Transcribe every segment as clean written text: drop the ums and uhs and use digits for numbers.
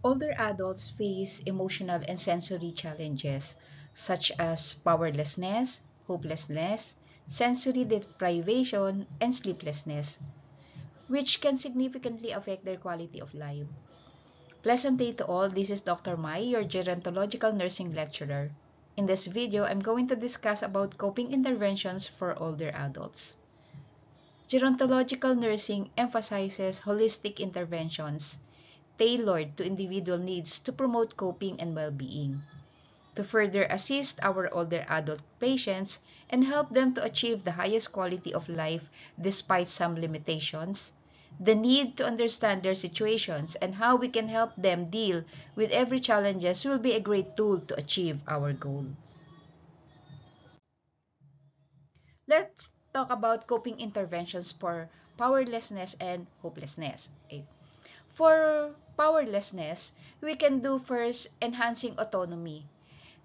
Older adults face emotional and sensory challenges such as powerlessness, hopelessness, sensory deprivation, and sleeplessness, which can significantly affect their quality of life. Pleasant day to all. This is Dr. Mai, your gerontological nursing lecturer. In this video, I'm going to discuss about coping interventions for older adults. Gerontological nursing emphasizes holistic interventions tailored to individual needs to promote coping and well-being, to further assist our older adult patients and help them to achieve the highest quality of life despite some limitations. The need to understand their situations and how we can help them deal with every challenges will be a great tool to achieve our goal. Let's talk about coping interventions for powerlessness and hopelessness. Okay. For powerlessness, we can do first enhancing autonomy.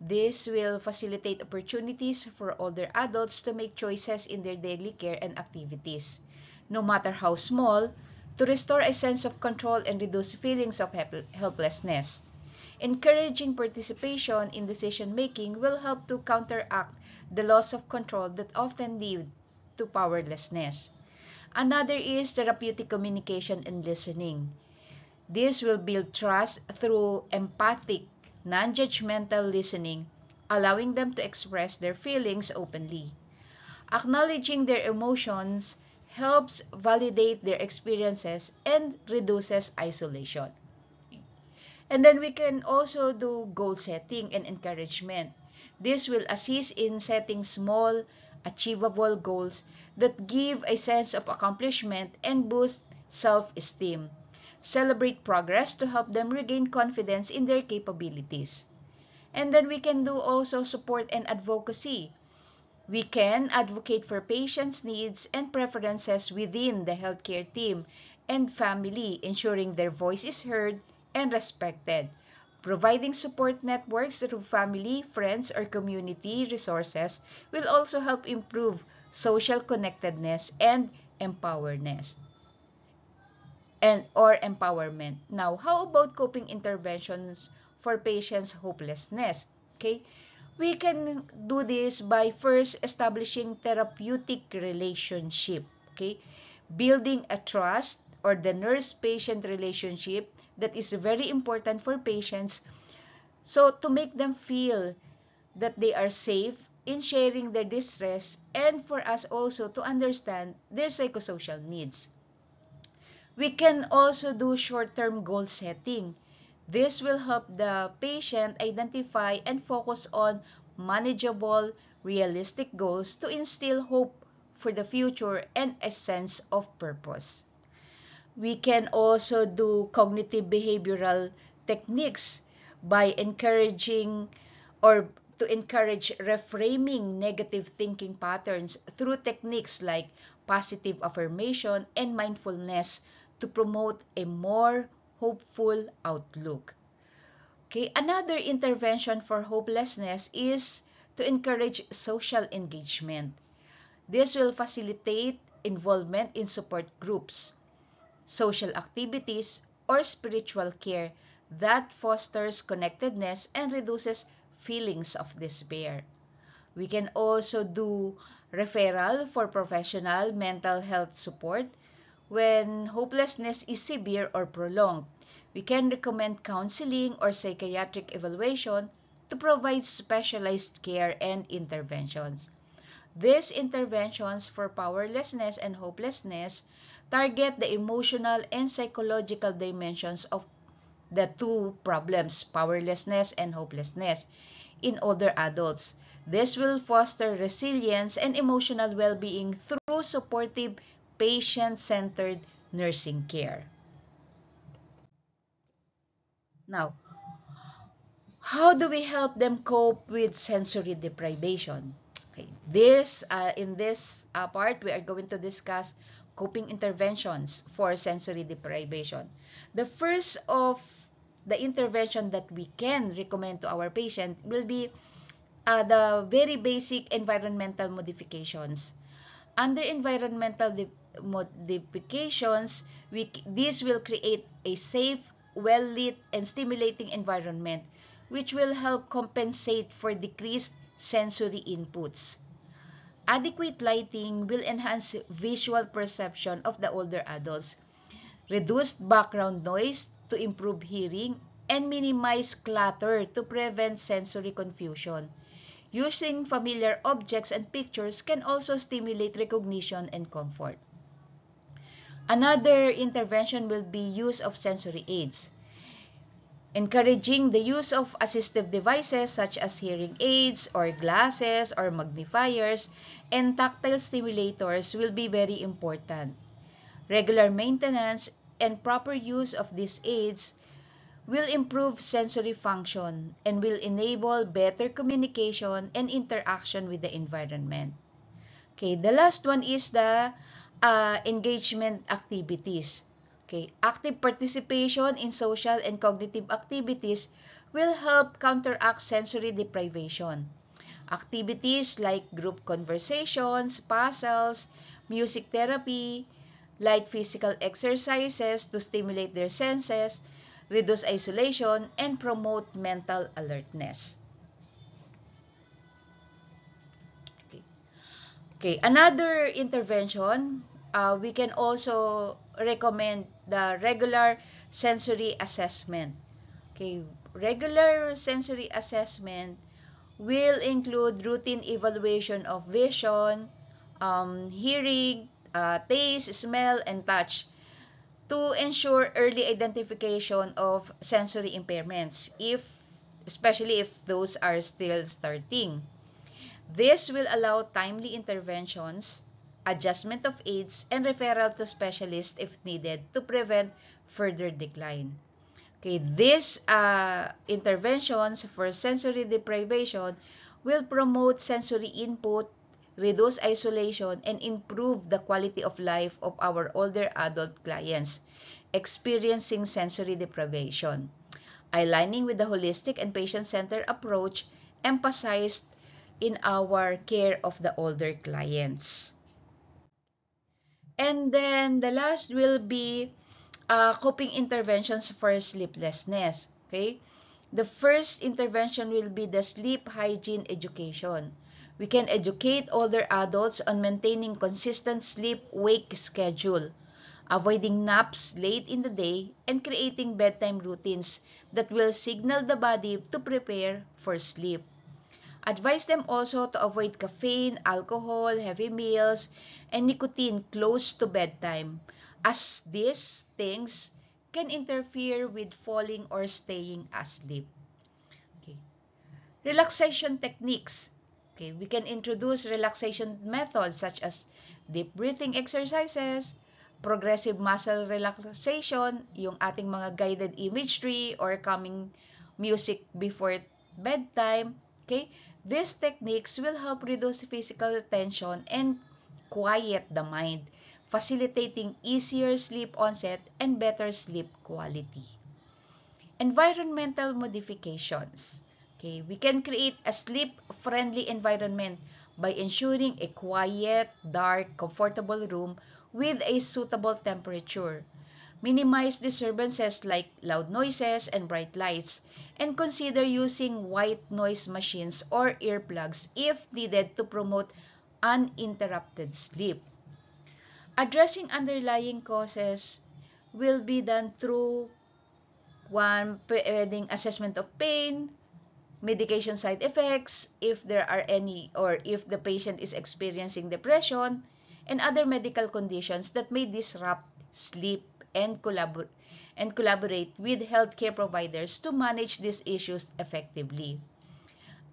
This will facilitate opportunities for older adults to make choices in their daily care and activities, no matter how small, to restore a sense of control and reduce feelings of helplessness. Encouraging participation in decision making will help to counteract the loss of control that often lead to powerlessness. Another is therapeutic communication and listening. This will build trust through empathic, non-judgmental listening, allowing them to express their feelings openly. Acknowledging their emotions helps validate their experiences and reduces isolation. And then we can also do goal setting and encouragement. This will assist in setting small, achievable goals that give a sense of accomplishment and boost self-esteem. Celebrate progress to help them regain confidence in their capabilities. And then we can do also support and advocacy. We can advocate for patients' needs and preferences within the healthcare team and family, ensuring their voice is heard and respected. Providing support networks through family, friends, or community resources will also help improve social connectedness and empowerment. Now, how about coping interventions for patients' hopelessness? Okay, we can do this by first establishing therapeutic relationship. Okay, building a trust or the nurse-patient relationship that is very important for patients. So to make them feel that they are safe in sharing their distress and for us also to understand their psychosocial needs. We can also do short-term goal setting. This will help the patient identify and focus on manageable, realistic goals to instill hope for the future and a sense of purpose. We can also do cognitive behavioral techniques by encouraging or to encourage reframing negative thinking patterns through techniques like positive affirmation and mindfulness to promote a more hopeful outlook. Okay, another intervention for hopelessness is to encourage social engagement. This will facilitate involvement in support groups, social activities, or spiritual care that fosters connectedness and reduces feelings of despair. We can also do referral for professional mental health support when hopelessness is severe or prolonged. We can recommend counseling or psychiatric evaluation to provide specialized care and interventions. These interventions for powerlessness and hopelessness target the emotional and psychological dimensions of the two problems, powerlessness and hopelessness, in older adults. This will foster resilience and emotional well-being through supportive, patient-centered nursing care. Now, how do we help them cope with sensory deprivation? Okay, in this part, we are going to discuss coping interventions for sensory deprivation. The first of the intervention that we can recommend to our patient will be the very basic environmental modifications. Under environmental modifications, this will create a safe well-lit and stimulating environment, which will help compensate for decreased sensory inputs. Adequate lighting will enhance visual perception of the older adults, reduce background noise to improve hearing, and minimize clutter to prevent sensory confusion. Using familiar objects and pictures can also stimulate recognition and comfort. Another intervention will be use of sensory aids. Encouraging the use of assistive devices such as hearing aids or glasses or magnifiers and tactile stimulators will be very important. Regular maintenance and proper use of these aids will improve sensory function and will enable better communication and interaction with the environment. Okay, the last one is the engagement activities. Okay, active participation in social and cognitive activities will help counteract sensory deprivation. Activities like group conversations, puzzles, music therapy, light physical exercises to stimulate their senses, reduce isolation, and promote mental alertness. Okay, another intervention, we can also recommend the regular sensory assessment. Okay, regular sensory assessment will include routine evaluation of vision, hearing, taste, smell, and touch to ensure early identification of sensory impairments, especially if those are still starting. This will allow timely interventions, adjustment of aids, and referral to specialists if needed to prevent further decline. Okay, these interventions for sensory deprivation will promote sensory input, reduce isolation, and improve the quality of life of our older adult clients experiencing sensory deprivation, aligning with the holistic and patient-centered approach emphasized in our care of the older clients. And then the last will be coping interventions for sleeplessness. Okay, the first intervention will be the sleep hygiene education. We can educate older adults on maintaining consistent sleep-wake schedule, avoiding naps late in the day, and creating bedtime routines that will signal the body to prepare for sleep. Advise them also to avoid caffeine, alcohol, heavy meals, and nicotine close to bedtime, as these things can interfere with falling or staying asleep. Okay. Relaxation techniques. Okay, we can introduce relaxation methods such as deep breathing exercises, progressive muscle relaxation, yung ating mga guided imagery or calming music before bedtime. Okay, these techniques will help reduce physical tension and quiet the mind, facilitating easier sleep onset and better sleep quality. Environmental modifications. Okay, we can create a sleep-friendly environment by ensuring a quiet, dark, comfortable room with a suitable temperature. Minimize disturbances like loud noises and bright lights, and consider using white noise machines or earplugs if needed to promote uninterrupted sleep. Addressing underlying causes will be done through pwedeng assessment of pain, medication side effects, if there are any, or if the patient is experiencing depression, and other medical conditions that may disrupt sleep, and collaborate with healthcare providers to manage these issues effectively.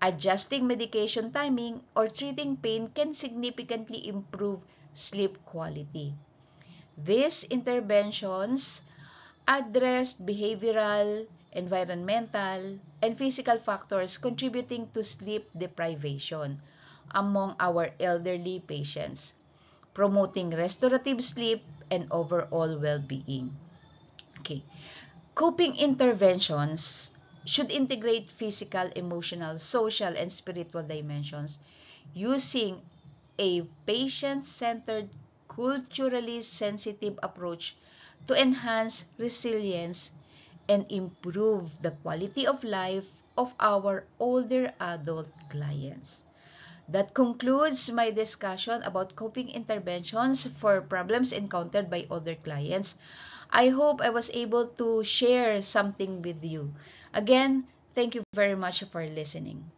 Adjusting medication timing or treating pain can significantly improve sleep quality. These interventions address behavioral, environmental, and physical factors contributing to sleep deprivation among our elderly patients, promoting restorative sleep and overall well-being. Okay. Coping interventions should integrate physical, emotional, social, and spiritual dimensions using a patient-centered, culturally sensitive approach to enhance resilience and improve the quality of life of our older adult clients. That concludes my discussion about coping interventions for problems encountered by older clients. I hope I was able to share something with you. Again, thank you very much for listening.